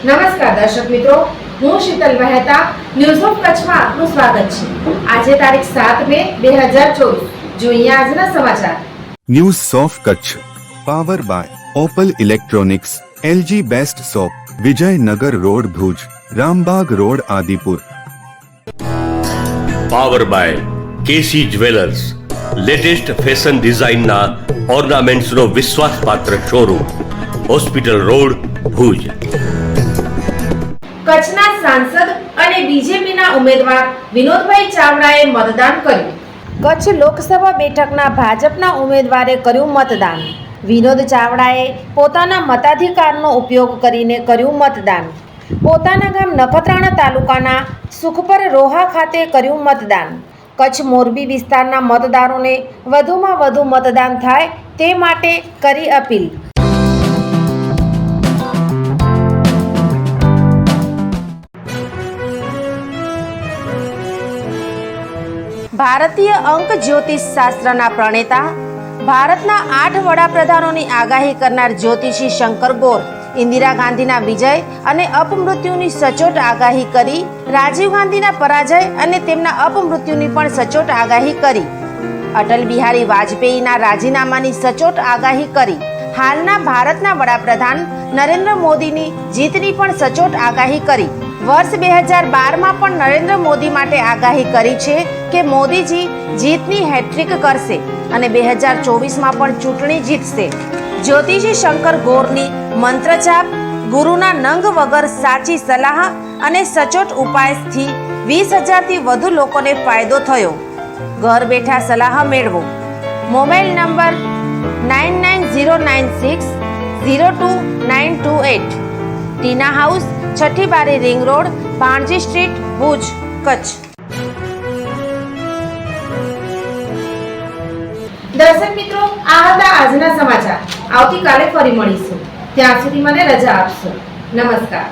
નમસ્કાર દર્શક મિત્રો, હું શીતલ મહેતા ન્યૂઝ ઓફ કચ્છમાં આપનું સ્વાગત છે। આજે તારીખ 7 મે 2024 જોઈએ આજના સમાચાર। News of Kutch power by Opal electronics, LG best shop, Vijaynagar road Bhuj, Rambag road Adipur. Power by KC jewellers, latest fashion ડિઝાઇનના ઓર્નામેન્ટ્સનો વિશ્વાસપાત્ર શોરૂમ, હોસ્પિટલ રોડ ભુજ। કચ્છના સાંસદ અને બીજેપીના ઉમેદવાર વિનોદભાઈ ચાવડાએ મતદાન કર્યું। કચ્છ લોકસભા બેઠકના ભાજપના ઉમેદવારે કર્યું મતદાન। વિનોદ ચાવડાએ પોતાના મતાધિકારનો ઉપયોગ કરીને કર્યું મતદાન। પોતાના ગામ નખત્રાણા તાલુકાના સુખપર રોહા ખાતે કર્યું મતદાન। કચ્છ મોરબી વિસ્તારના મતદારોને વધુમાં વધુ મતદાન થાય તે માટે કરી અપીલ। ભારતીય અંક જ્યોતિષ શાસ્ત્રના પ્રણેતા, ભારતના 8 વડાપ્રધાનોની આગાહી કરનાર જ્યોતિષી શંકર ગોર ઇન્દિરા ગાંધીના વિજય અને અપમૃત્યુની સચોટ આગાહી કરી, રાજીવ ગાંધીના પરાજય અને તેમના અપમૃત્યુની પણ સચોટ આગાહી કરી, અટલ બિહારી વાજપેયીના રાજીનામાની સચોટ આગાહી કરી, હાલના ભારતના વડાપ્રધાન નરેન્દ્ર મોદીની જીતની પણ સચોટ આગાહી કરી। વર્ષ 2012માં પણ નરેન્દ્ર મોદી માટે આગાહી કરી છે કે મોદીજી જીતની હેટ્રિક કરશે અને 2024માં પણ ચૂંટણી જીતશે। જ્યોતિષી શંકર ગોરની મંત્રજાપ, ગુરુના નંગ વગર સાચી સલાહ અને સચોટ ઉપાયથી 20,000થી વધુ લોકોને ફાયદો થયો। ઘર બેઠા સલાહ મેળવો। Mobile number 9909602928। ટીના હાઉસ, છઠ્ઠી બારી ring road, Bhanji street, Bhuj, Kutch. દર્શક મિત્રો, આ હતા આજના સમાચાર। આવતીકાલે ફરી મળીશું, ત્યાં સુધી મને રજા આપશો। નમસ્કાર।